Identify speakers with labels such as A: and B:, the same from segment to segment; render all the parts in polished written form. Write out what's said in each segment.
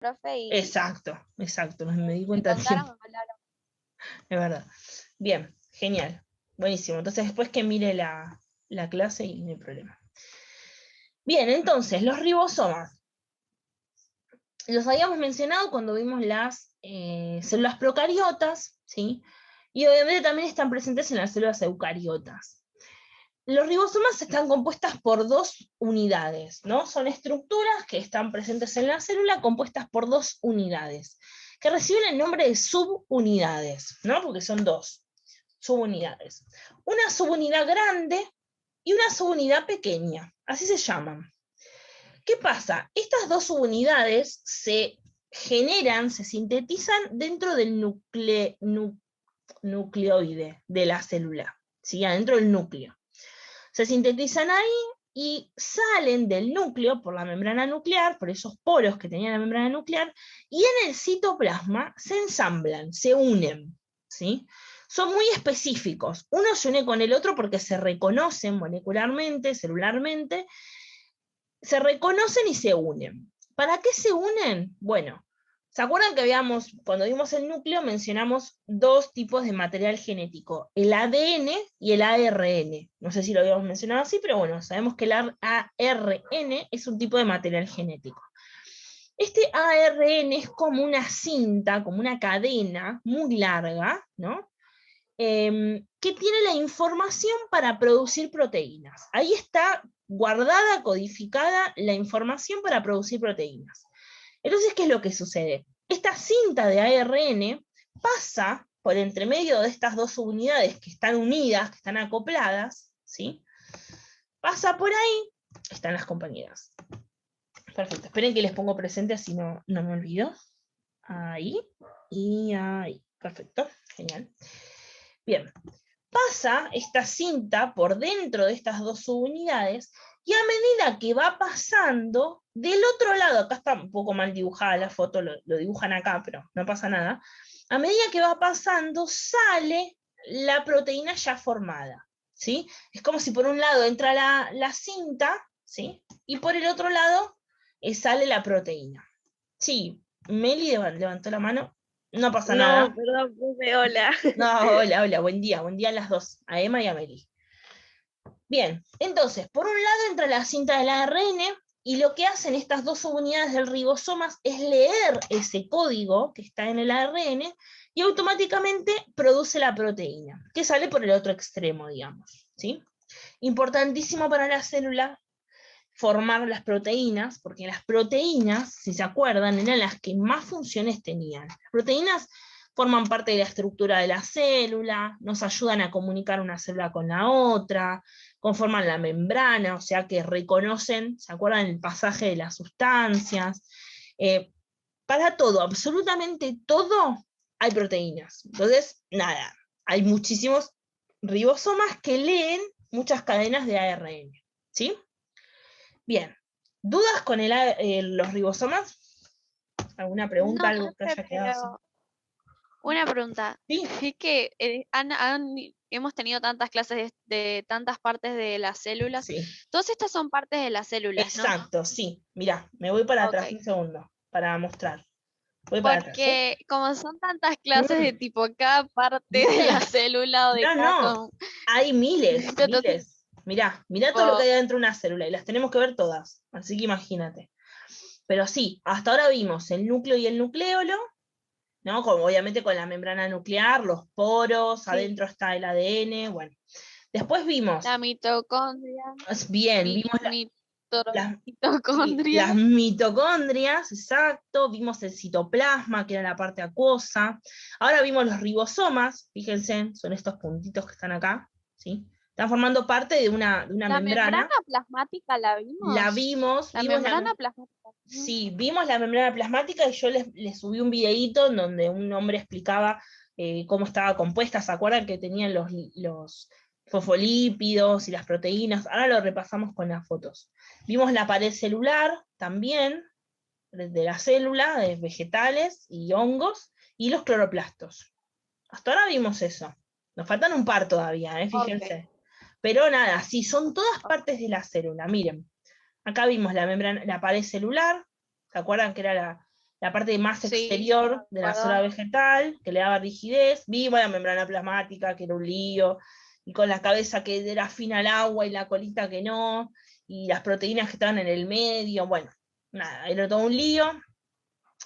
A: profe, y
B: Exacto, me di
A: me
B: cuenta a
A: contaron,
B: tiempo,
A: me hablaron.
B: es verdad. Bien, genial, buenísimo. Entonces después que mire la clase y no hay problema. Bien, entonces, los ribosomas. Los habíamos mencionado cuando vimos las células procariotas, ¿sí? Y obviamente también están presentes en las células eucariotas. Los ribosomas están compuestas por dos unidades, ¿no? Son estructuras que están presentes en la célula compuestas por dos unidades, que reciben el nombre de subunidades, ¿no? Porque son dos subunidades. Una subunidad grande y una subunidad pequeña, así se llaman. ¿Qué pasa? Estas dos subunidades se generan, se sintetizan dentro del nucleoide de la célula, ¿sí? Adentro del núcleo. Se sintetizan ahí y salen del núcleo por la membrana nuclear, por esos poros que tenía la membrana nuclear, y en el citoplasma se ensamblan, se unen, ¿sí? Son muy específicos. Uno se une con el otro porque se reconocen molecularmente, celularmente, se reconocen y se unen. ¿Para qué se unen? Bueno, ¿se acuerdan que cuando vimos el núcleo, mencionamos dos tipos de material genético, el ADN y el ARN? No sé si lo habíamos mencionado así, pero bueno, sabemos que el ARN es un tipo de material genético. Este ARN es como una cinta, como una cadena muy larga, ¿no? Que tiene la información para producir proteínas. Ahí está guardada, codificada la información para producir proteínas. Entonces, ¿qué es lo que sucede? Esta cinta de ARN pasa por entre medio de estas dos unidades que están unidas, que están acopladas, ¿sí? Pasa por ahí, están las compañeras. Perfecto, esperen que les pongo presente así no me olvido. Ahí y ahí. Perfecto, genial. Bien, pasa esta cinta por dentro de estas dos subunidades y a medida que va pasando, del otro lado, acá está un poco mal dibujada la foto, lo dibujan acá, pero no pasa nada, a medida que va pasando sale la proteína ya formada, ¿sí? Es como si por un lado entra la cinta, ¿sí? Y por el otro lado sale la proteína. Sí, Meli levantó la mano, no pasa
C: No,
B: nada.
C: perdón, profe, hola.
B: No, hola, buen día a las dos, a Emma y a Meli. Bien, entonces, por un lado entra la cinta del ARN, y lo que hacen estas dos subunidades del ribosomas es leer ese código que está en el ARN, y automáticamente produce la proteína, que sale por el otro extremo, digamos, ¿sí? Importantísimo para la célula formar las proteínas, porque las proteínas, si se acuerdan, eran las que más funciones tenían. Las proteínas forman parte de la estructura de la célula, nos ayudan a comunicar una célula con la otra, conforman la membrana, o sea que reconocen, ¿se acuerdan el pasaje de las sustancias? Para todo, absolutamente todo, hay proteínas. Entonces, nada, hay muchísimos ribosomas que leen muchas cadenas de ARN, ¿sí? Bien, ¿dudas con los ribosomas? ¿Alguna pregunta,
A: No,
B: algo que
A: profe,
B: haya quedado así?
A: pero una pregunta.
B: Sí,
A: Es que hemos tenido tantas clases de tantas partes de las células.
B: sí,
A: Todas estas son partes de las células, ¿no?
B: exacto, sí. Mirá, me voy para
A: Ok.
B: atrás un segundo para mostrar. Voy para atrás, ¿eh?
A: Porque como son tantas clases de
B: Mm,
A: tipo cada parte de la
B: ¿viste?
A: célula o de
B: No,
A: cada
B: no, hay miles,
A: entonces,
B: miles. Mirá todo lo que
A: tipo,
B: hay dentro de una célula, y las tenemos que ver todas, así que imagínate. Pero sí, hasta ahora vimos el núcleo y el nucleolo, ¿no? Como obviamente con la membrana nuclear, los poros,
A: sí,
B: adentro está el ADN, bueno. Después vimos,
A: la mitocondria,
B: bien,
A: mi,
B: vimos las, sí,
A: mitocondria.
B: las mitocondrias, exacto, vimos el citoplasma, que era la parte acuosa. Ahora vimos los ribosomas, fíjense, son estos puntitos que están acá, ¿sí? Están formando parte de una
A: La membrana
B: membrana.
A: plasmática la
B: La
A: vimos.
B: vimos,
A: La
B: vimos
A: membrana plasmática.
B: sí, vimos la membrana plasmática, y yo les subí un videíto en donde un hombre explicaba cómo estaba compuesta. ¿Se acuerdan que tenían los fosfolípidos y las proteínas? Ahora lo repasamos con las fotos. Vimos la pared celular también, de la célula, de vegetales y hongos, y los cloroplastos. Hasta ahora vimos eso. Nos faltan un par todavía,
A: Ok,
B: fíjense. Pero nada, sí, son todas partes de la célula. Miren, acá vimos la membrana, la pared celular. ¿Se acuerdan que era la parte más
A: Sí,
B: exterior
A: me
B: de la
A: acuerdo.
B: célula vegetal, que le daba rigidez, viva la membrana plasmática, que era un lío, y con la cabeza que era fina al agua y la colita que no, y las proteínas que estaban en el medio, bueno, nada, era todo un lío.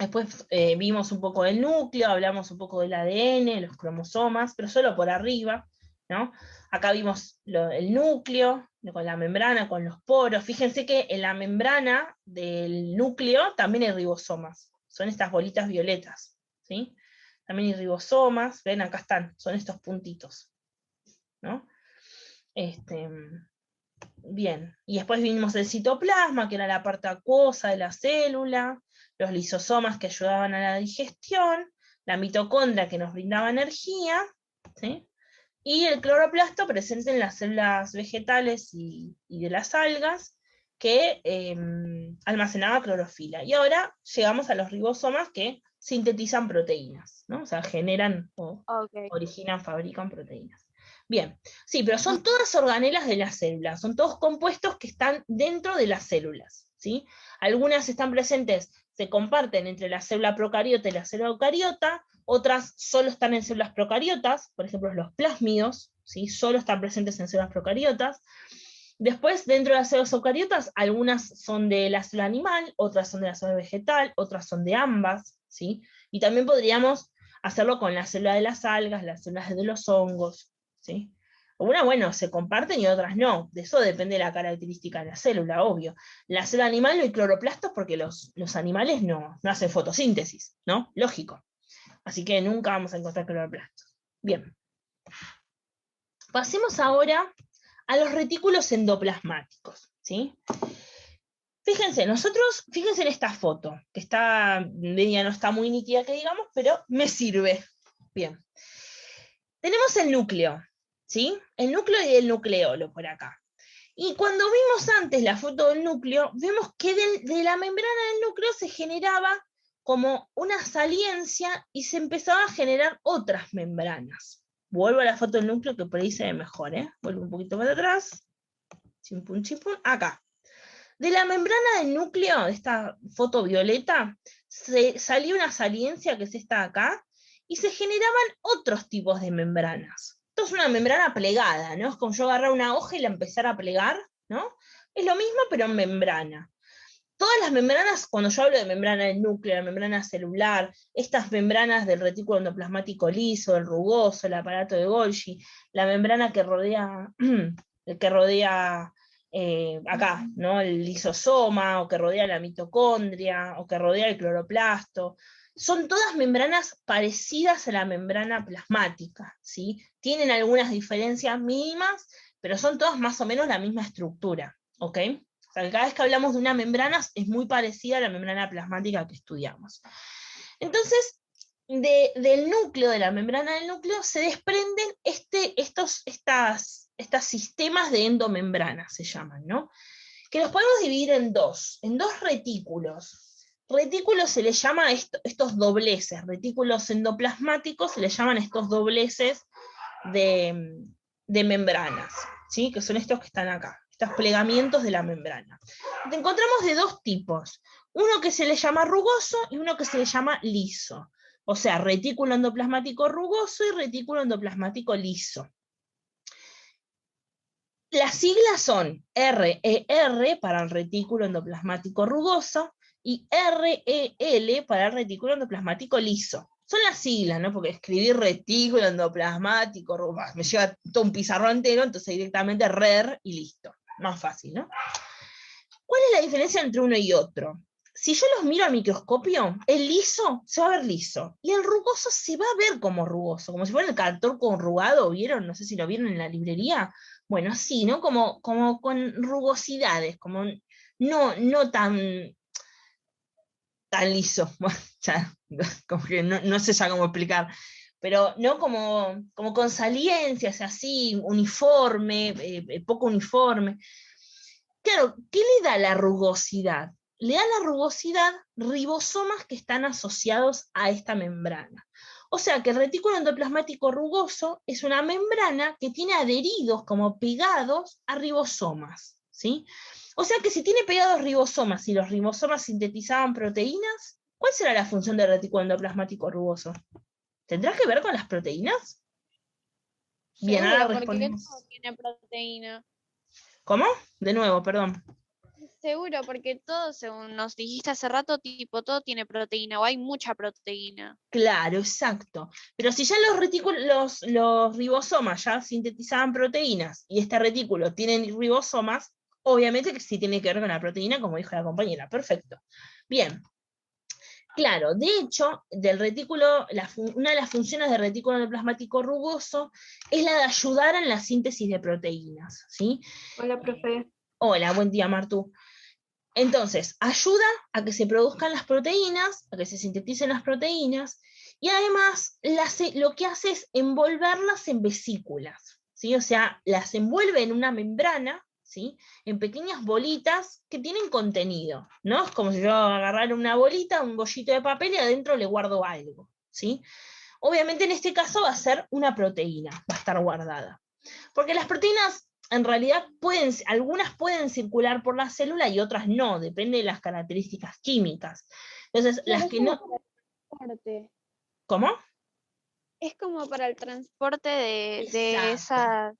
B: Después vimos un poco del núcleo, hablamos un poco del ADN, los cromosomas, pero solo por arriba, ¿no? Acá vimos el núcleo, con la membrana, con los poros. Fíjense que en la membrana del núcleo también hay ribosomas. Son estas bolitas violetas, ¿sí? También hay ribosomas, ven, acá están, son estos puntitos, ¿no? Este, bien, y después vimos el citoplasma, que era la parte acuosa de la célula, los lisosomas que ayudaban a la digestión, la mitocondria que nos brindaba energía, ¿sí? Y el cloroplasto presente en las células vegetales y de las algas, que almacenaba clorofila. Y ahora llegamos a los ribosomas que sintetizan proteínas, ¿no? O sea, generan o
A: Ok.
B: originan, fabrican proteínas. Bien, sí, pero son todas organelas de las células, son todos compuestos que están dentro de las células, ¿sí? Algunas están presentes, se comparten entre la célula procariota y la célula eucariota, otras solo están en células procariotas, por ejemplo los plásmidos, ¿sí? Solo están presentes en células procariotas. Después, dentro de las células eucariotas, algunas son de la célula animal, otras son de la célula vegetal, otras son de ambas, ¿sí? Y también podríamos hacerlo con la célula de las algas, las células de los hongos, ¿sí? Una, bueno, se comparten y otras no. De eso depende de la característica de la célula, obvio. La célula animal no hay cloroplastos porque los animales no hacen fotosíntesis, ¿no? Lógico. Así que nunca vamos a encontrar cloroplastos. Bien. Pasemos ahora a los retículos endoplasmáticos, ¿sí? Fíjense en esta foto, que está, media no está muy nítida que digamos, pero me sirve. Bien. Tenemos el núcleo, ¿sí? El núcleo y el nucleolo por acá. Y cuando vimos antes la foto del núcleo, vemos que de la membrana del núcleo se generaba como una saliencia y se empezaba a generar otras membranas. Vuelvo a la foto del núcleo que por ahí se ve mejor, ¿eh? Vuelvo un poquito para atrás. Chimpum, chimpum. Acá. De la membrana del núcleo, de esta foto violeta, salió una saliencia que es esta de acá, y se generaban otros tipos de membranas. Esto es una membrana plegada, ¿no? Es como yo agarrar una hoja y la empezar a plegar, ¿no? Es lo mismo, pero en membrana. Todas las membranas, cuando yo hablo de membrana del núcleo, la membrana celular, estas membranas del retículo endoplasmático liso, el rugoso, el aparato de Golgi, la membrana que rodea, acá, ¿no? El lisosoma, o que rodea la mitocondria, o que rodea el cloroplasto. Son todas membranas parecidas a la membrana plasmática, ¿sí? Tienen algunas diferencias mínimas, pero son todas más o menos la misma estructura, ¿ok? O sea, que cada vez que hablamos de una membrana es muy parecida a la membrana plasmática que estudiamos. Entonces, del núcleo, de la membrana del núcleo, se desprenden estos sistemas de endomembrana, se llaman, ¿no? Que los podemos dividir en dos retículos. Retículos se les llama estos dobleces, retículos endoplasmáticos se les llaman estos dobleces de membranas, ¿sí? Que son estos que están acá, estos plegamientos de la membrana. Te encontramos de dos tipos, uno que se le llama rugoso y uno que se le llama liso. O sea, retículo endoplasmático rugoso y retículo endoplasmático liso. Las siglas son RER para el retículo endoplasmático rugoso y REL para el retículo endoplasmático liso. Son las siglas, ¿no? Porque escribir retículo endoplasmático rugoso me lleva todo un pizarrón entero, entonces directamente RER y listo. Más fácil, ¿no? ¿Cuál es la diferencia entre uno y otro? Si yo los miro al microscopio, el liso se va a ver liso y el rugoso se va a ver como rugoso, como si fuera el cartón conrugado, ¿vieron? No sé si lo vieron en la librería. Bueno, sí, ¿no? Como con rugosidades, como no tan liso. Bueno, ya, como que no sé ya cómo explicar, pero no como con saliencias así, uniforme, poco uniforme. Claro, ¿qué le da la rugosidad? Le da la rugosidad ribosomas que están asociados a esta membrana. O sea que el retículo endoplasmático rugoso es una membrana que tiene adheridos como pegados a ribosomas, ¿sí? O sea que si tiene pegados ribosomas y los ribosomas sintetizaban proteínas, ¿Cuál será la función del retículo endoplasmático rugoso? ¿Tendrá que ver con las proteínas? Bien, ahora
A: Seguro, porque todo
B: respondemos.
A: tiene proteína.
B: ¿Cómo? De nuevo, perdón.
A: Seguro, porque todo, según nos dijiste hace rato, tipo, todo tiene proteína o hay mucha proteína.
B: Claro, exacto. Pero si ya los ribosomas ya sintetizaban proteínas y este retículo tiene ribosomas, obviamente que sí tiene que ver con la proteína, como dijo la compañera. Perfecto. Bien. Claro, de hecho, una de las funciones del retículo endoplasmático rugoso es la de ayudar en la síntesis de proteínas, ¿sí?
C: Hola, profe.
B: Hola, buen día, Martu. Entonces, ayuda a que se produzcan las proteínas, a que se sinteticen las proteínas, y además lo que hace es envolverlas en vesículas, ¿sí? O sea, las envuelve en una membrana, ¿sí? En pequeñas bolitas que tienen contenido, ¿no? Es como si yo agarrara una bolita, un bollito de papel y adentro le guardo algo, ¿sí? Obviamente en este caso va a ser una proteína, va a estar guardada. Porque las proteínas en realidad algunas pueden circular por la célula y otras no, depende de las características químicas. Entonces,
A: Claro,
B: las
A: es
B: que
A: como
B: no.
A: para el transporte.
B: ¿Cómo?
A: Es como para el transporte de
B: Exacto.
A: esas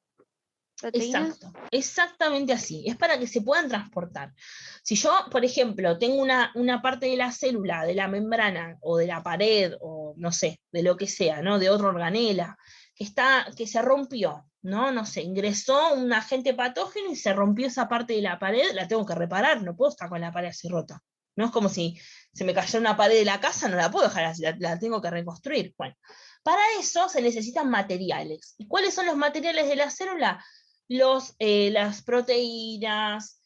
A: proteínas.
B: Exacto, exactamente así. Es para que se puedan transportar. Si yo, por ejemplo, tengo una parte de la célula, de la membrana, o de la pared, o no sé, de lo que sea, ¿no? De otra organela, que se rompió, ¿no? No sé, ingresó un agente patógeno y se rompió esa parte de la pared, la tengo que reparar, no puedo estar con la pared así rota. No es como si se me cayó una pared de la casa, no la puedo dejar así, la tengo que reconstruir. Bueno, para eso se necesitan materiales. ¿Y cuáles son los materiales de la célula? Las proteínas,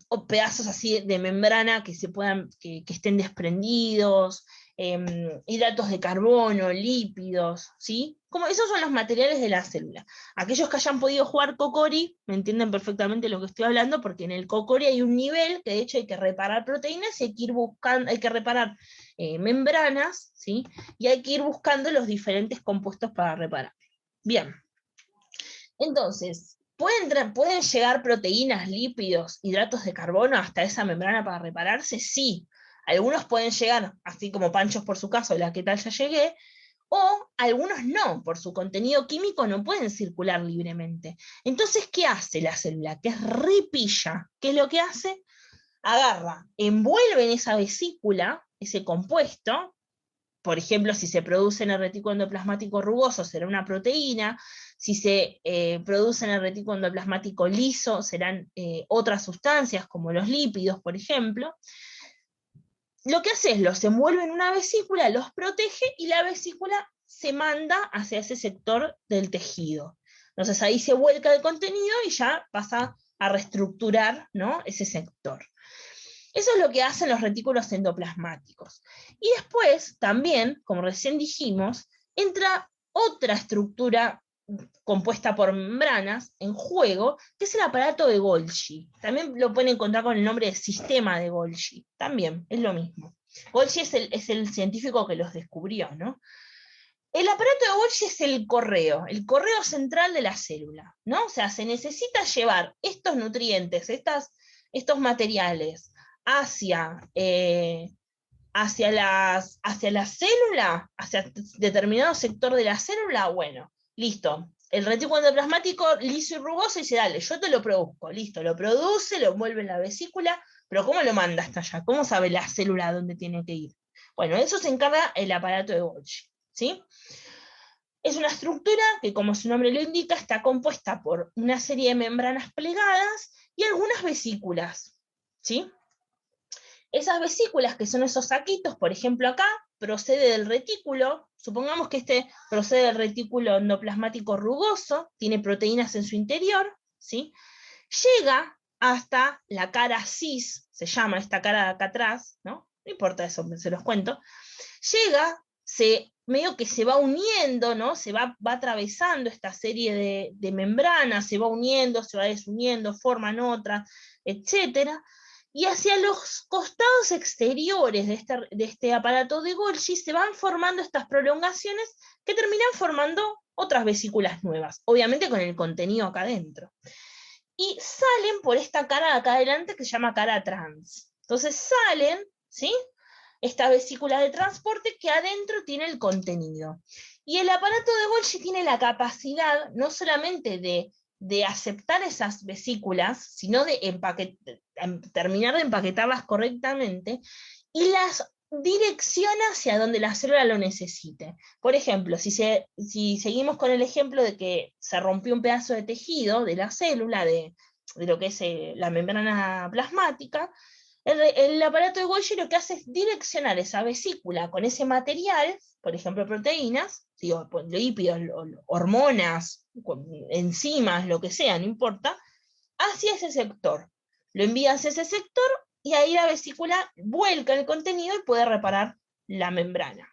B: o pedazos así de membrana que estén desprendidos, hidratos de carbono, lípidos, ¿sí? Como esos son los materiales de la célula. Aquellos que hayan podido jugar Cocori, me entienden perfectamente lo que estoy hablando, porque en el Cocori hay un nivel que de hecho hay que reparar proteínas y hay que ir buscando, hay que reparar membranas, ¿sí? Y hay que ir buscando los diferentes compuestos para reparar. Bien. Entonces, ¿pueden llegar proteínas, lípidos, hidratos de carbono hasta esa membrana para repararse? Sí. Algunos pueden llegar, así como Panchos por su caso, la que tal ya llegué, o algunos no, por su contenido químico no pueden circular libremente. Entonces, ¿qué hace la célula? Que es repilla. ¿Qué es lo que hace? Agarra, envuelve en esa vesícula ese compuesto. Por ejemplo, si se produce en el retículo endoplasmático rugoso, será una proteína. Si se produce en el retículo endoplasmático liso, serán otras sustancias, como los lípidos, por ejemplo. Lo que hace es los envuelve en una vesícula, los protege y la vesícula se manda hacia ese sector del tejido. Entonces ahí se vuelca el contenido y ya pasa a reestructurar, ¿no? Ese sector. Eso es lo que hacen los retículos endoplasmáticos. Y después, también, como recién dijimos, entra otra estructura compuesta por membranas en juego, que es el aparato de Golgi. También lo pueden encontrar con el nombre de sistema de Golgi. También es lo mismo. Golgi es el científico que los descubrió, ¿no? El aparato de Golgi es el correo central de la célula, ¿no? O sea, se necesita llevar estos nutrientes, estos materiales hacia, hacia la célula, hacia determinado sector de la célula. Bueno, listo. El retículo endoplasmático liso y rugoso dice, dale, yo te lo produzco, listo, lo produce, lo envuelve en la vesícula, pero ¿cómo lo manda hasta allá? ¿Cómo sabe la célula dónde tiene que ir? Bueno, eso se encarga el aparato de Golgi, ¿sí? Es una estructura que, como su nombre lo indica, está compuesta por una serie de membranas plegadas y algunas vesículas, ¿sí? Esas vesículas, que son esos saquitos, por ejemplo acá, procede del retículo. Supongamos que este procede del retículo endoplasmático rugoso, tiene proteínas en su interior, ¿sí? Llega hasta la cara cis, se llama esta cara de acá atrás, ¿no? No importa eso, se los cuento. Llega, medio que se va uniendo, ¿no? Va atravesando esta serie de membranas, se va uniendo, se va desuniendo, forman otras, etcétera. Y hacia los costados exteriores de este aparato de Golgi se van formando estas prolongaciones que terminan formando otras vesículas nuevas, obviamente con el contenido acá adentro. Y salen por esta cara de acá adelante que se llama cara trans. Entonces salen, ¿sí? esta vesícula de transporte que adentro tiene el contenido. Y el aparato de Golgi tiene la capacidad no solamente de aceptar esas vesículas, sino de terminar de empaquetarlas correctamente, y las direcciona hacia donde la célula lo necesite. Por ejemplo, si seguimos con el ejemplo de que se rompió un pedazo de tejido de la célula, de lo que es la membrana plasmática, el aparato de Golgi lo que hace es direccionar esa vesícula con ese material, por ejemplo proteínas, lípidos, hormonas, enzimas, lo que sea, no importa, hacia ese sector. Lo envía hacia ese sector y ahí la vesícula vuelca el contenido y puede reparar la membrana,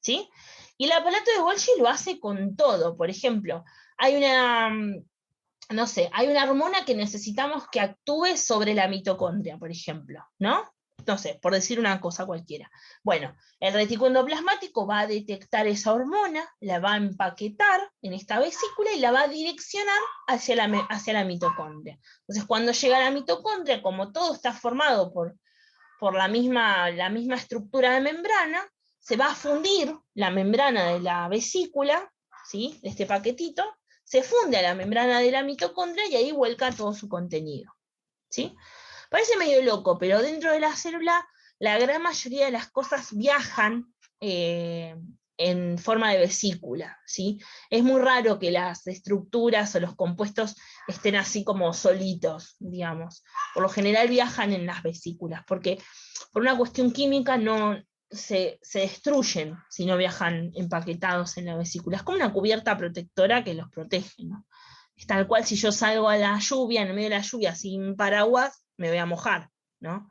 B: ¿sí? Y el aparato de Golgi lo hace con todo. Por ejemplo, hay una hormona que necesitamos que actúe sobre la mitocondria, por ejemplo, ¿no? No sé, por decir una cosa cualquiera. Bueno, el retículo endoplasmático va a detectar esa hormona, la va a empaquetar en esta vesícula y la va a direccionar hacia la mitocondria. Entonces, cuando llega a la mitocondria, como todo está formado por la misma estructura de membrana, se va a fundir la membrana de la vesícula, ¿sí? De este paquetito, se funde a la membrana de la mitocondria y ahí vuelca todo su contenido, ¿sí? Parece medio loco, pero dentro de la célula la gran mayoría de las cosas viajan en forma de vesícula, ¿sí? Es muy raro que las estructuras o los compuestos estén así como solitos, digamos. Por lo general viajan en las vesículas, porque por una cuestión química no se destruyen si no viajan empaquetados en la vesícula. Es como una cubierta protectora que los protege, ¿no? Es tal cual si yo salgo a la lluvia, en medio de la lluvia, sin paraguas, me voy a mojar, ¿no?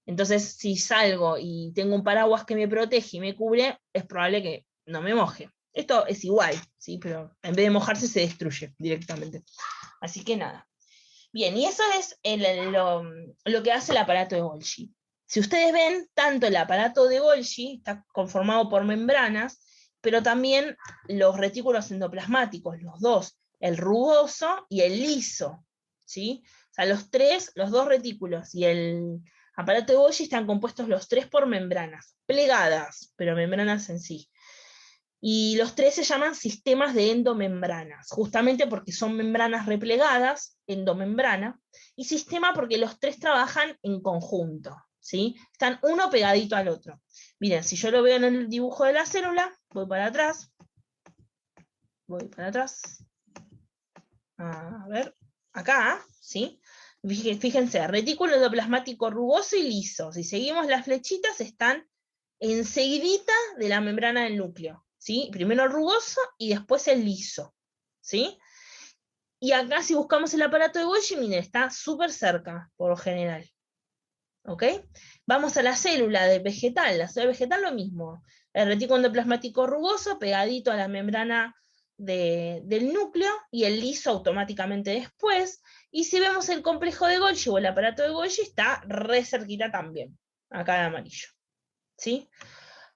B: Entonces, si salgo y tengo un paraguas que me protege y me cubre, es probable que no me moje. Esto es igual, ¿sí? Pero en vez de mojarse se destruye directamente. Así que nada. Bien, y eso es lo que hace el aparato de Golgi. Si ustedes ven, tanto el aparato de Golgi está conformado por membranas, pero también los retículos endoplasmáticos, los dos, el rugoso y el liso, ¿sí? O sea, los dos retículos y el aparato de Golgi están compuestos los tres por membranas, plegadas, pero membranas en sí. Y los tres se llaman sistemas de endomembranas, justamente porque son membranas replegadas, endomembrana, y sistema porque los tres trabajan en conjunto, ¿sí? Están uno pegadito al otro. Miren, si yo lo veo en el dibujo de la célula, voy para atrás, a ver, acá, ¿sí? Fíjense, retículo endoplasmático rugoso y liso. Si seguimos las flechitas, están enseguidita de la membrana del núcleo, ¿sí? Primero el rugoso y después el liso, ¿sí? Y acá si buscamos el aparato de Golgi, miren, está súper cerca, por lo general. ¿Ok? Vamos a la célula vegetal. La célula vegetal lo mismo. El retículo endoplasmático rugoso pegadito a la membrana del núcleo y el liso automáticamente después. Y si vemos el complejo de Golgi o el aparato de Golgi, está re cerquita también, acá en amarillo, ¿sí?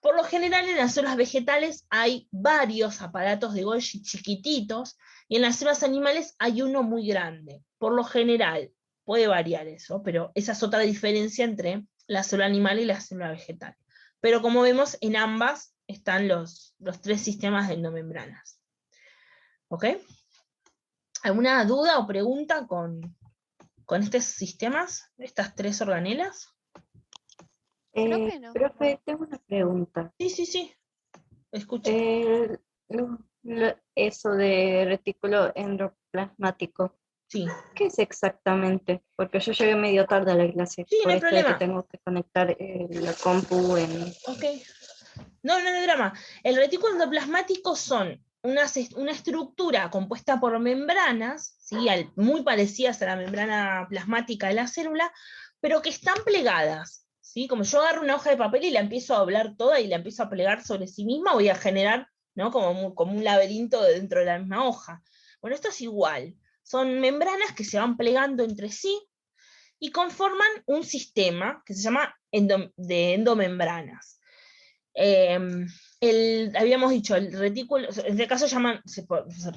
B: Por lo general en las células vegetales hay varios aparatos de Golgi chiquititos y en las células animales hay uno muy grande. Por lo general, puede variar eso, pero esa es otra diferencia entre la célula animal y la célula vegetal. Pero como vemos, en ambas están los tres sistemas de endomembranas. ¿Ok? ¿Alguna duda o pregunta con estos sistemas, estas tres organelas?
A: Creo que no.
C: Profe, tengo una pregunta.
B: Sí. Escucha.
C: Eso de retículo endoplasmático,
B: Sí.
C: ¿qué es exactamente? Porque yo llegué medio tarde a la clase,
B: Sí,
C: por
B: no hay
C: esto de
B: problema.
C: que tengo que conectar la compu en...
B: Ok. No hay drama. El retículo endoplasmático son una estructura compuesta por membranas, ¿sí? Muy parecidas a la membrana plasmática de la célula, pero que están plegadas, ¿sí? Como yo agarro una hoja de papel y la empiezo a doblar toda y la empiezo a plegar sobre sí misma, voy a generar, ¿no? como un laberinto dentro de la misma hoja. Bueno, esto es igual. Son membranas que se van plegando entre sí y conforman un sistema que se llama de endomembranas. Habíamos dicho, el retículo, en este caso llaman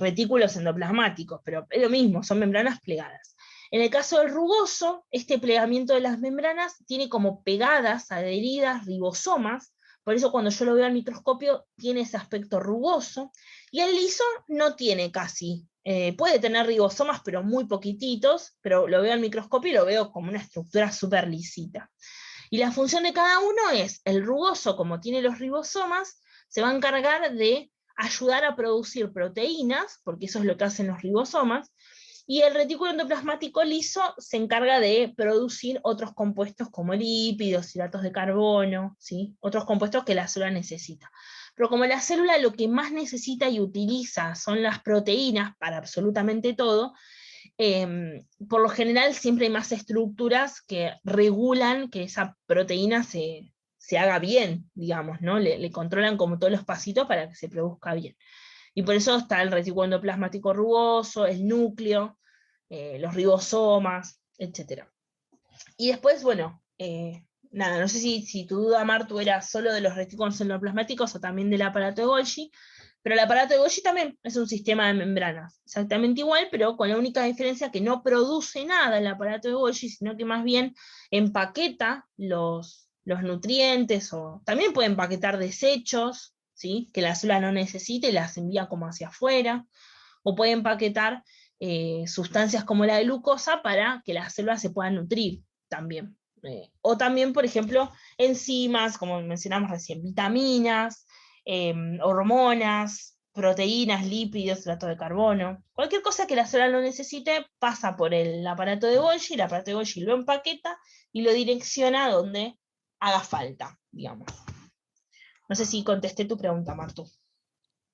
B: retículos endoplasmáticos, pero es lo mismo, son membranas plegadas. En el caso del rugoso, este plegamiento de las membranas tiene como pegadas, adheridas, ribosomas, por eso cuando yo lo veo al microscopio tiene ese aspecto rugoso, y el liso no tiene casi, puede tener ribosomas pero muy poquititos, pero lo veo al microscopio y lo veo como una estructura súper lisita. Y la función de cada uno es, el rugoso, como tiene los ribosomas, se va a encargar de ayudar a producir proteínas, porque eso es lo que hacen los ribosomas, y el retículo endoplasmático liso se encarga de producir otros compuestos como lípidos, hidratos de carbono, ¿sí? Otros compuestos que la célula necesita. Pero como la célula lo que más necesita y utiliza son las proteínas para absolutamente todo, por lo general siempre hay más estructuras que regulan que esa proteína se haga bien, digamos, ¿no? Le controlan como todos los pasitos para que se produzca bien. Y por eso está el retículo endoplasmático rugoso, el núcleo, los ribosomas, etc. Y después, bueno, nada, no sé si tu duda, Martu, era solo de los retículos endoplasmáticos o también del aparato de Golgi, pero el aparato de Golgi también es un sistema de membranas, exactamente igual, pero con la única diferencia que no produce nada el aparato de Golgi, sino que más bien empaqueta los nutrientes, o también puede empaquetar desechos, ¿sí? Que la célula no necesita y las envía como hacia afuera, o puede empaquetar sustancias como la glucosa para que las células se puedan nutrir también. O también, por ejemplo, enzimas, como mencionamos recién, vitaminas, hormonas, proteínas, lípidos, hidratos de carbono. Cualquier cosa que la célula no necesite pasa por el aparato de Golgi, el aparato de Golgi lo empaqueta y lo direcciona a donde haga falta, digamos. No sé si contesté tu pregunta, Martu.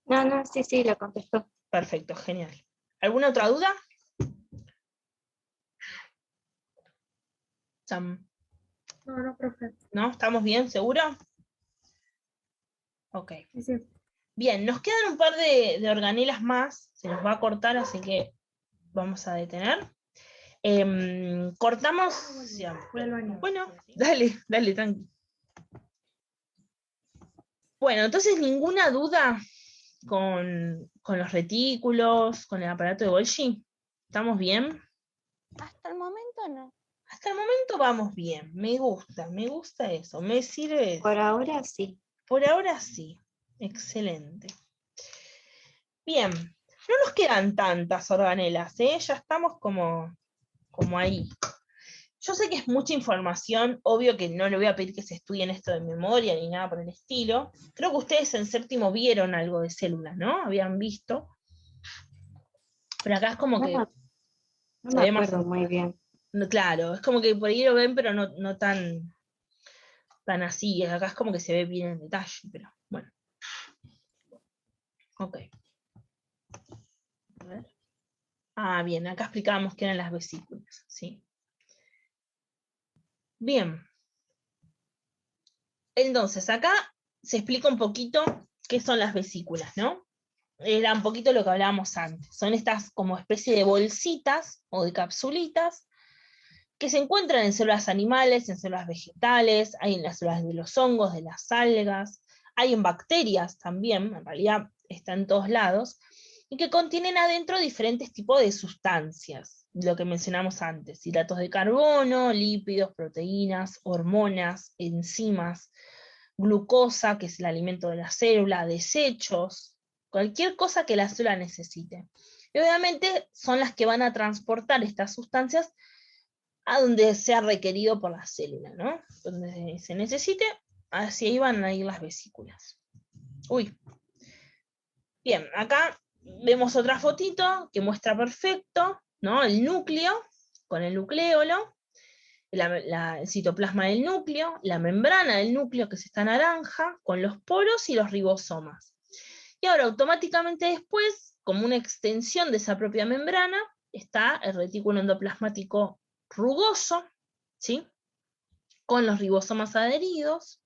C: No, sí, la contestó.
B: Perfecto, genial. ¿Alguna otra duda? Sam.
D: No, profe.
B: ¿No? ¿Estamos bien? ¿Seguro? Ok.
D: Sí.
B: Bien, nos quedan un par de organelas más, se nos va a cortar, así que vamos a detener. Cortamos.
D: Voy al baño.
B: Bueno, dale, tranqui. Bueno, entonces ninguna duda con los retículos, con el aparato de Golgi. ¿Estamos bien?
A: Hasta el momento no.
B: Hasta el momento vamos bien, me gusta eso, me sirve eso.
C: Por ahora sí.
B: Por ahora sí, excelente. Bien, no nos quedan tantas organelas, ¿eh? Ya estamos como ahí. Yo sé que es mucha información, obvio que no le voy a pedir que se estudien esto de memoria ni nada por el estilo. Creo que ustedes en séptimo vieron algo de células, ¿no? Habían visto. Pero acá es como que
C: No
B: se
C: me
B: ve más.
C: acuerdo muy bien.
B: No, claro, es como que por ahí lo ven, pero no tan así. Acá es como que se ve bien en detalle, pero bueno. Ok. A ver. Ah, bien, acá explicábamos qué eran las vesículas, ¿sí? Bien. Entonces, acá se explica un poquito qué son las vesículas, ¿no? Era un poquito lo que hablábamos antes. Son estas como especie de bolsitas o de capsulitas que se encuentran en células animales, en células vegetales, hay en las células de los hongos, de las algas, hay en bacterias también, en realidad está en todos lados, y que contienen adentro diferentes tipos de sustancias, lo que mencionamos antes, hidratos de carbono, lípidos, proteínas, hormonas, enzimas, glucosa, que es el alimento de la célula, desechos, cualquier cosa que la célula necesite. Y obviamente son las que van a transportar estas sustancias a donde sea requerido por la célula, ¿no? Donde se necesite, hacia ahí van a ir las vesículas. Uy. Bien, acá vemos otra fotito que muestra perfecto, ¿no? El núcleo, con el nucleolo, el citoplasma del núcleo, la membrana del núcleo, que es esta naranja, con los poros y los ribosomas. Y ahora automáticamente después, como una extensión de esa propia membrana, está el retículo endoplasmático rugoso, ¿sí? Con los ribosomas adheridos.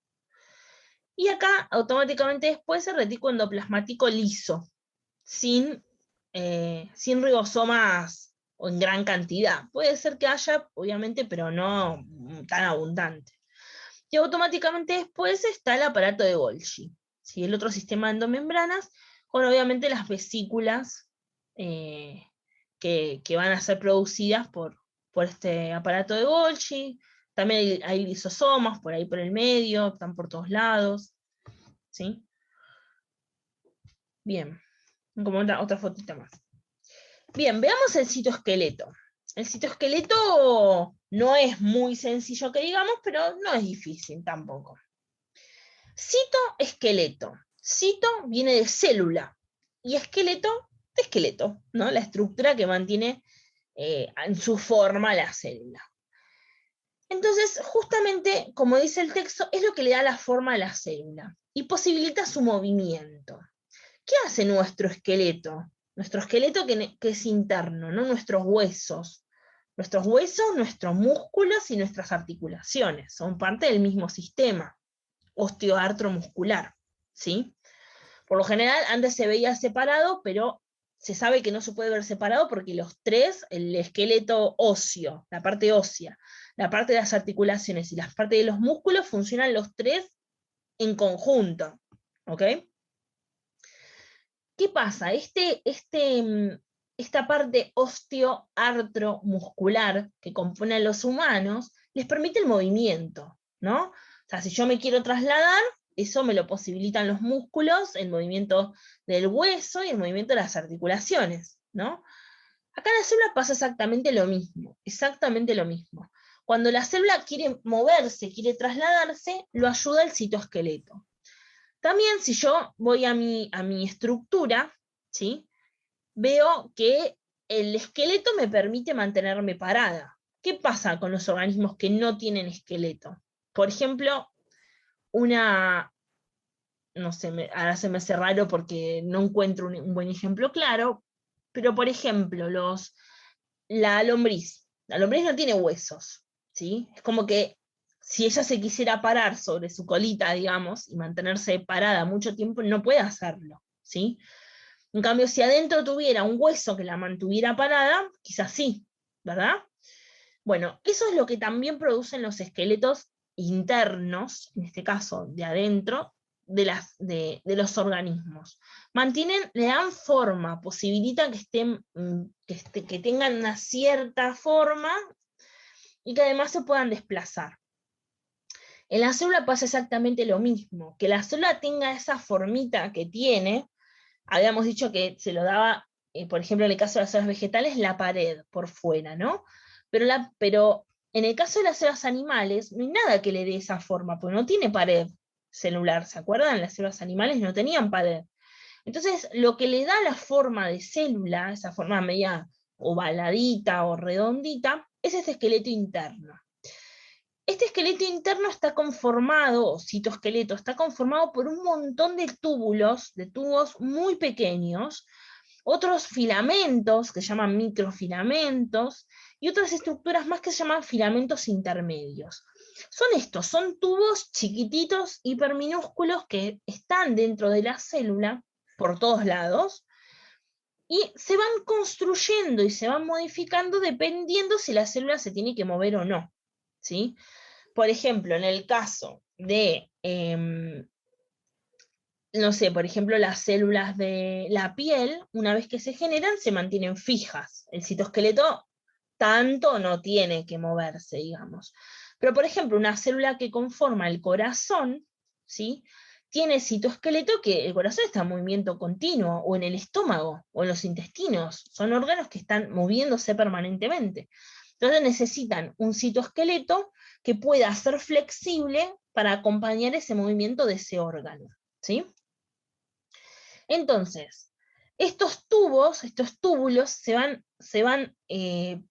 B: Y acá automáticamente después el retículo endoplasmático liso, sin ribosomas o en gran cantidad. Puede ser que haya, obviamente, pero no tan abundante. Y automáticamente después está el aparato de Golgi, ¿sí? El otro sistema de endomembranas, con obviamente las vesículas que van a ser producidas por por este aparato de Golgi. También hay lisosomas por ahí por el medio, están por todos lados. ¿Sí? Bien, como otra fotita más. Bien, veamos el citoesqueleto. El citoesqueleto no es muy sencillo que digamos, pero no es difícil tampoco. Citoesqueleto. Cito viene de célula y esqueleto de esqueleto, ¿no? La estructura que mantiene en su forma la célula. Entonces, justamente, como dice el texto, es lo que le da la forma a la célula y posibilita su movimiento. ¿Qué hace nuestro esqueleto? Nuestro esqueleto que es interno, ¿no? Nuestros huesos, nuestros músculos y nuestras articulaciones son parte del mismo sistema osteoartromuscular, ¿sí? Por lo general, antes se veía separado, pero se sabe que no se puede ver separado porque los tres, el esqueleto óseo, la parte ósea, la parte de las articulaciones y la parte de los músculos, funcionan los tres en conjunto, ¿ok? ¿Qué pasa? Esta parte osteoartromuscular que compone a los humanos les permite el movimiento, ¿no? O sea, si yo me quiero trasladar, eso me lo posibilitan los músculos, el movimiento del hueso y el movimiento de las articulaciones, ¿no? Acá en la célula pasa exactamente lo mismo, exactamente lo mismo. Cuando la célula quiere moverse, quiere trasladarse, lo ayuda el citoesqueleto. También si yo voy a mi estructura, ¿sí? Veo que el esqueleto me permite mantenerme parada. ¿Qué pasa con los organismos que no tienen esqueleto? Por ejemplo, no sé, ahora se me hace raro porque no encuentro un buen ejemplo claro, pero por ejemplo, la lombriz. La lombriz no tiene huesos, ¿sí? Es como que si ella se quisiera parar sobre su colita, digamos, y mantenerse parada mucho tiempo, no puede hacerlo, ¿sí? En cambio, si adentro tuviera un hueso que la mantuviera parada, quizás sí, ¿verdad? Bueno, eso es lo que también producen los esqueletos internos, en este caso de adentro, de los organismos. Le dan forma, posibilitan que tengan una cierta forma y que además se puedan desplazar. En la célula pasa exactamente lo mismo, que la célula tenga esa formita que tiene. Habíamos dicho que se lo daba, por ejemplo, en el caso de las células vegetales, la pared por fuera, ¿no? Pero en el caso de las células animales, no hay nada que le dé esa forma, porque no tiene pared celular, ¿se acuerdan? Las células animales no tenían pared. Entonces, lo que le da la forma de célula, esa forma media ovaladita o redondita, es este esqueleto interno. Este esqueleto interno está conformado, o citoesqueleto, está conformado por un montón de tubos muy pequeños, otros filamentos que se llaman microfilamentos, y otras estructuras más que se llaman filamentos intermedios. Son tubos chiquititos, hiperminúsculos, que están dentro de la célula, por todos lados, y se van construyendo y se van modificando dependiendo si la célula se tiene que mover o no, ¿sí? Por ejemplo, en el caso de, no sé, por ejemplo, las células de la piel, una vez que se generan, se mantienen fijas. El citoesqueleto tanto no tiene que moverse, digamos. Pero, por ejemplo, una célula que conforma el corazón, ¿sí? Tiene citoesqueleto que el corazón está en movimiento continuo, o en el estómago, o en los intestinos. Son órganos que están moviéndose permanentemente. Entonces necesitan un citoesqueleto que pueda ser flexible para acompañar ese movimiento de ese órgano, ¿sí? Entonces, estos túbulos van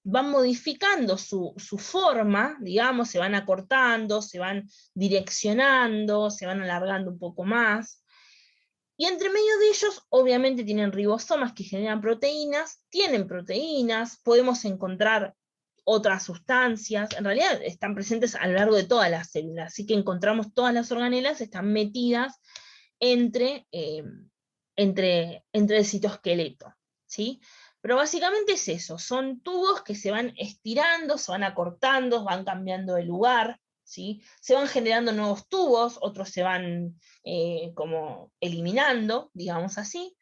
B: modificando su forma, digamos, se van acortando, se van direccionando, se van alargando un poco más. Y entre medio de ellos, obviamente, tienen ribosomas que generan proteínas, tienen proteínas, podemos encontrar otras sustancias, en realidad están presentes a lo largo de todas las células, así que encontramos todas las organelas, están metidas entre el citoesqueleto, ¿sí? Pero básicamente es eso, son tubos que se van estirando, se van acortando, van cambiando de lugar, ¿sí? Se van generando nuevos tubos, otros se van como eliminando, digamos así,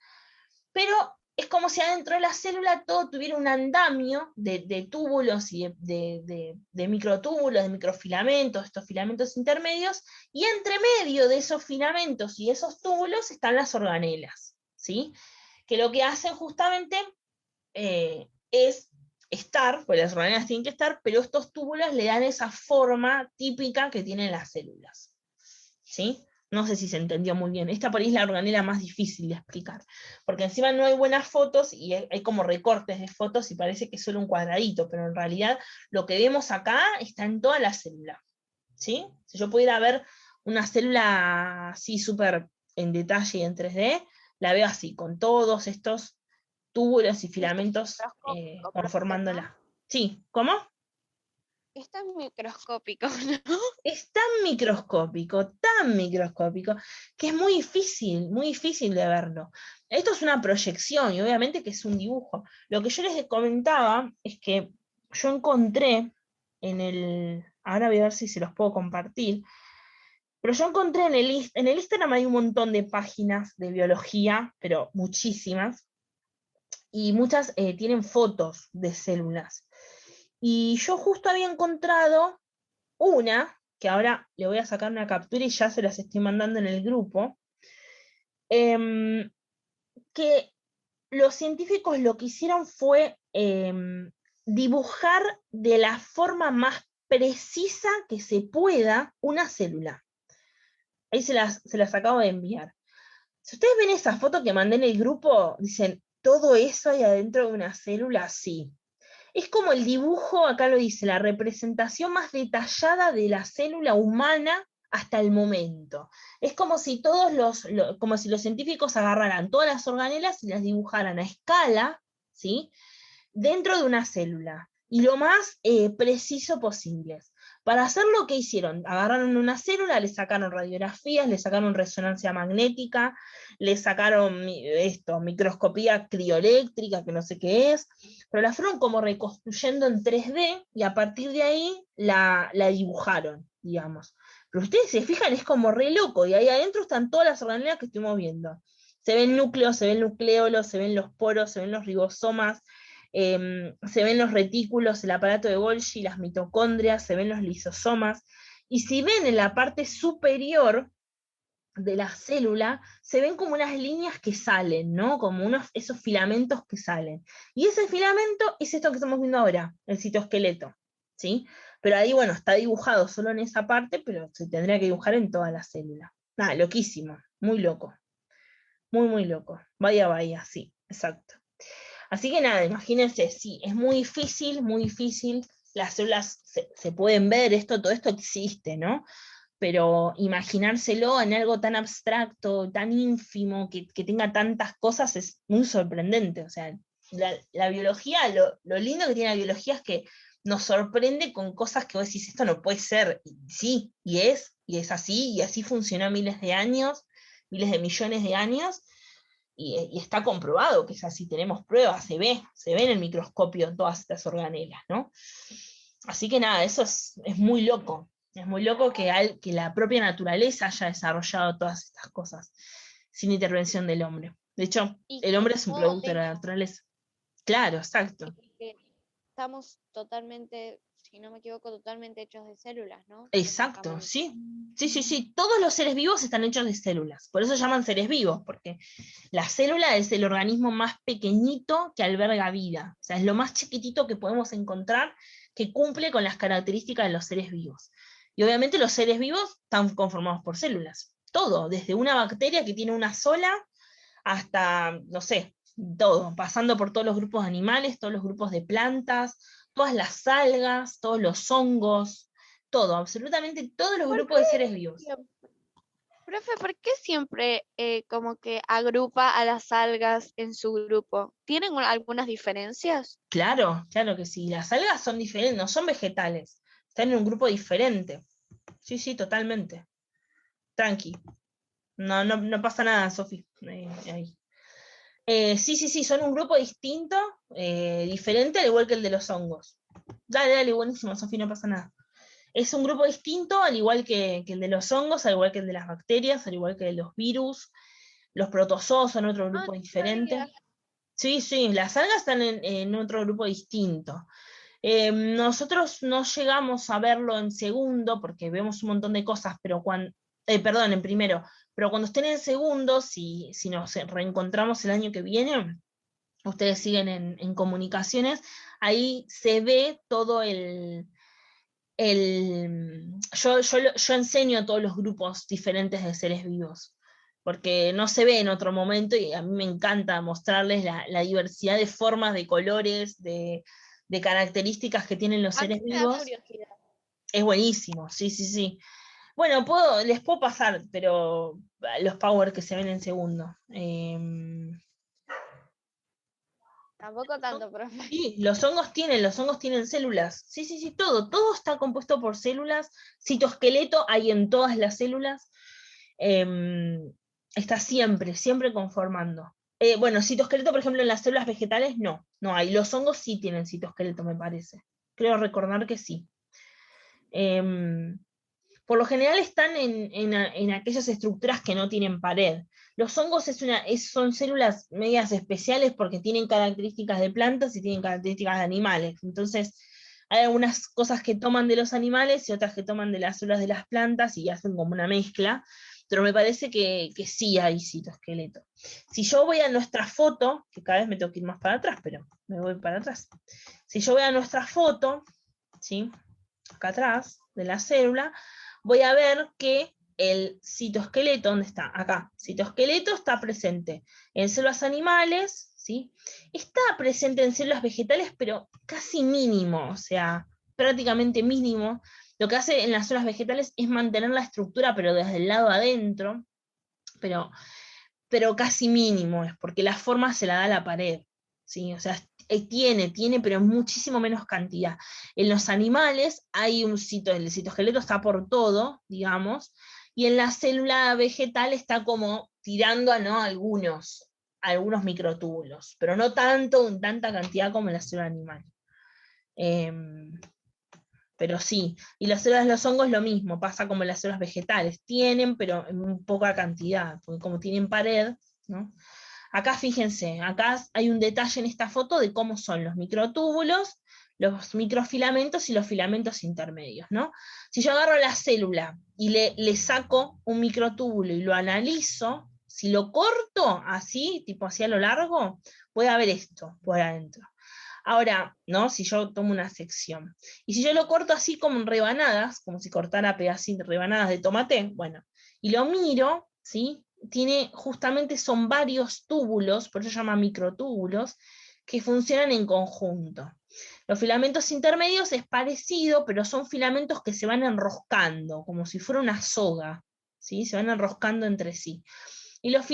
B: pero es como si adentro de la célula todo tuviera un andamio de túbulos y de microtúbulos, de microfilamentos, estos filamentos intermedios, y entre medio de esos filamentos y esos túbulos están las organelas, ¿sí? Que lo que hacen justamente es estar, pues las organelas tienen que estar, pero estos túbulos le dan esa forma típica que tienen las células, ¿sí? No sé si se entendió muy bien. Esta por ahí es la organela más difícil de explicar, porque encima no hay buenas fotos y hay como recortes de fotos y parece que es solo un cuadradito, pero en realidad lo que vemos acá está en toda la célula, ¿sí? Si yo pudiera ver una célula así súper en detalle y en 3D, la veo así, con todos estos túbulos y filamentos
A: microscópico, profe,
B: conformándola.
A: ¿no?
B: Sí, ¿cómo?
A: Es tan microscópico, ¿no?
B: Es tan microscópico, que es muy difícil de verlo. Esto es una proyección y obviamente que es un dibujo. Lo que yo les comentaba es que yo encontré ahora voy a ver si se los puedo compartir, pero yo encontré en el Instagram hay un montón de páginas de biología, pero muchísimas, y muchas tienen fotos de células. Y yo justo había encontrado una, que ahora le voy a sacar una captura y ya se las estoy mandando en el grupo, que los científicos lo que hicieron fue dibujar de la forma más precisa que se pueda una célula. Ahí se las acabo de enviar. Si ustedes ven esa foto que mandé en el grupo, dicen, ¿todo eso hay adentro de una célula? Sí. Es como el dibujo, acá lo dice, la representación más detallada de la célula humana hasta el momento. Es como si como si los científicos agarraran todas las organelas y las dibujaran a escala, ¿sí? Dentro de una célula, y lo más preciso posible. Para hacer lo que hicieron, agarraron una célula, le sacaron radiografías, le sacaron resonancia magnética, le sacaron microscopía crioeléctrica, que no sé qué es, pero la fueron como reconstruyendo en 3D, y a partir de ahí la dibujaron, digamos. Pero ustedes se fijan, es como re loco, y ahí adentro están todas las organelas que estuvimos viendo. Se ven núcleos, se ven nucleolos, se ven los poros, se ven los ribosomas, se ven los retículos, el aparato de Golgi, las mitocondrias, se ven los lisosomas, y si ven en la parte superior de la célula, se ven como unas líneas que salen, ¿no? Como esos filamentos que salen. Y ese filamento es esto que estamos viendo ahora, el citoesqueleto, ¿sí? Pero ahí, bueno, está dibujado solo en esa parte, pero se tendría que dibujar en toda la célula. Nada, loquísimo, muy loco. Muy loco. Vaya, sí, exacto. Así que nada, imagínense, sí, es muy difícil, las células se pueden ver, todo esto existe, ¿no? Pero imaginárselo en algo tan abstracto, tan ínfimo, que tenga tantas cosas, es muy sorprendente. O sea, la biología, lo lindo que tiene la biología es que nos sorprende con cosas que vos decís, esto no puede ser, y sí, y es así, y así funcionó miles de años, miles de millones de años, y está comprobado que es así, tenemos pruebas, se ve en el microscopio todas estas organelas, ¿no? Así que nada, eso es muy loco que la propia naturaleza haya desarrollado todas estas cosas sin intervención del hombre. De hecho,
A: Y
B: el hombre es un
A: todo
B: producto de la
A: hecho,
B: naturaleza. Claro, exacto.
A: que estamos totalmente, si no me equivoco, totalmente hechos de células, ¿no?
B: Exacto,
A: Técnicamente.
B: sí. Sí. Todos los seres vivos están hechos de células. Por eso llaman seres vivos, porque la célula es el organismo más pequeñito que alberga vida. O sea, es lo más chiquitito que podemos encontrar que cumple con las características de los seres vivos. Y obviamente los seres vivos están conformados por células. Todo, desde una bacteria que tiene una sola hasta, no sé, todo, pasando por todos los grupos de animales, todos los grupos de plantas, todas las algas, todos los hongos, todo, absolutamente todos los
A: ¿Por
B: grupos de seres vivos.
A: siempre? Profe, ¿por qué siempre como que agrupa a las algas en su grupo? ¿Tienen algunas diferencias?
B: Claro que sí, las algas son diferentes, no son vegetales, están en un grupo diferente. Sí, totalmente. Tranqui. No pasa nada, Sofi. Ahí. Sí, son un grupo distinto, diferente, al igual que el de los hongos. Dale, buenísimo, Sofi, no pasa nada. Es un grupo distinto, al igual que el de los hongos, al igual que el de las bacterias, al igual que el de los virus. Los protozoos son otro
A: No
B: grupo diferente.
A: sabía.
B: Sí, sí, las algas están en otro grupo distinto. Nosotros no llegamos a verlo en segundo, porque vemos un montón de cosas, pero perdón, en primero, pero cuando estén en segundo, si nos reencontramos el año que viene, ustedes siguen en comunicaciones, ahí se ve todo yo enseño todos los grupos diferentes de seres vivos, porque no se ve en otro momento y a mí me encanta mostrarles la diversidad de formas, de colores, de características que tienen los
A: A mí
B: seres
A: me da
B: vivos.
A: curiosidad.
B: Es buenísimo, sí, sí, sí. Bueno, les puedo pasar, pero los power que se ven en segundo.
A: Tampoco tanto, profe.
B: Sí, los hongos tienen células. Sí, sí, sí, todo está compuesto por células. Citoesqueleto hay en todas las células. Está siempre conformando. Bueno, citoesqueleto, por ejemplo, en las células vegetales no hay. Los hongos sí tienen citoesqueleto, me parece. Creo recordar que sí. Por lo general están en aquellas estructuras que no tienen pared. Los hongos son células medias especiales porque tienen características de plantas y tienen características de animales. Entonces, hay algunas cosas que toman de los animales y otras que toman de las células de las plantas y hacen como una mezcla. Pero me parece que sí hay citoesqueleto. Si yo voy a nuestra foto, que cada vez me tengo que ir más para atrás, pero me voy para atrás. Si yo voy a nuestra foto, ¿sí? Acá atrás de la célula, voy a ver que el citoesqueleto, ¿dónde está? Acá. Citoesqueleto está presente en células animales, ¿sí? Está presente en células vegetales, pero casi mínimo, o sea, prácticamente mínimo. Lo que hace en las células vegetales es mantener la estructura, pero desde el lado adentro, pero casi mínimo, es porque la forma se la da la pared, ¿sí? O sea, tiene, pero en muchísimo menos cantidad. En los animales hay el citoesqueleto está por todo, digamos, y en la célula vegetal está como tirando a algunos microtúbulos, pero no tanto, en tanta cantidad como en la célula animal. Pero sí, y las células de los hongos lo mismo, pasa como en las células vegetales, tienen, pero en muy poca cantidad, porque como tienen pared, ¿no? Acá fíjense, acá hay un detalle en esta foto de cómo son los microtúbulos, los microfilamentos y los filamentos intermedios, ¿no? Si yo agarro la célula y le saco un microtúbulo y lo analizo, si lo corto así, tipo así a lo largo, voy a ver esto por adentro. Ahora, ¿no? Si yo tomo una sección, y si yo lo corto así como en rebanadas, como si cortara pedacitos, rebanadas de tomate, bueno, y lo miro, ¿sí? Son varios túbulos, por eso se llama microtúbulos, que funcionan en conjunto. Los filamentos intermedios es parecido, pero son filamentos que se van enroscando, como si fuera una soga, ¿sí? Se van enroscando entre sí. Y los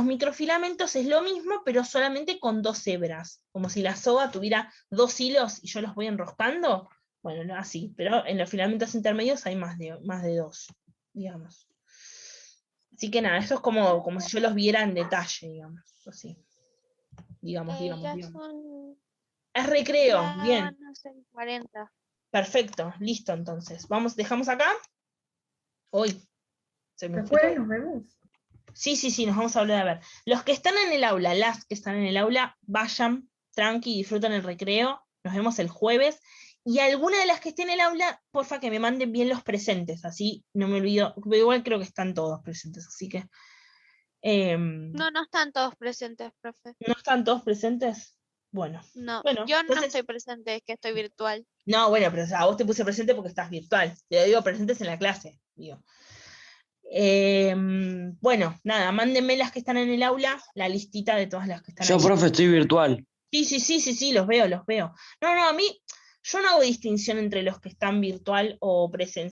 B: microfilamentos es lo mismo, pero solamente con 2 hebras, como si la soga tuviera 2 hilos y yo los voy enroscando. Bueno, no así, pero en los filamentos intermedios hay más de 2, digamos. Así que nada, eso es como si yo los viera en detalle, digamos, así. Digamos. Es recreo,
A: Ya
B: bien,
A: van a ser 40.
B: perfecto, listo entonces. Dejamos acá. Hoy se me fue
D: Después
B: todo.
D: nos vemos.
B: Sí, nos vamos a volver a ver. Los que están en el aula, las que están en el aula, vayan, tranqui, disfruten el recreo. Nos vemos el jueves. Y alguna de las que estén en el aula, porfa que me manden bien los presentes, así no me olvido. Igual creo que están todos presentes, así que.
A: No están todos presentes, profe.
B: ¿No están todos presentes? Bueno,
A: No,
B: bueno,
A: yo no
B: entonces.
A: estoy presente, es que estoy virtual.
B: No, bueno, pero o sea, a vos te puse presente porque estás virtual. Te digo presentes en la clase, digo. Bueno, nada, mándenme las que están en el aula, la listita de todas las que están
E: Yo,
B: ahí.
E: profe, estoy virtual.
B: Sí, los veo. No, a mí, yo no hago distinción entre los que están virtual o presencial.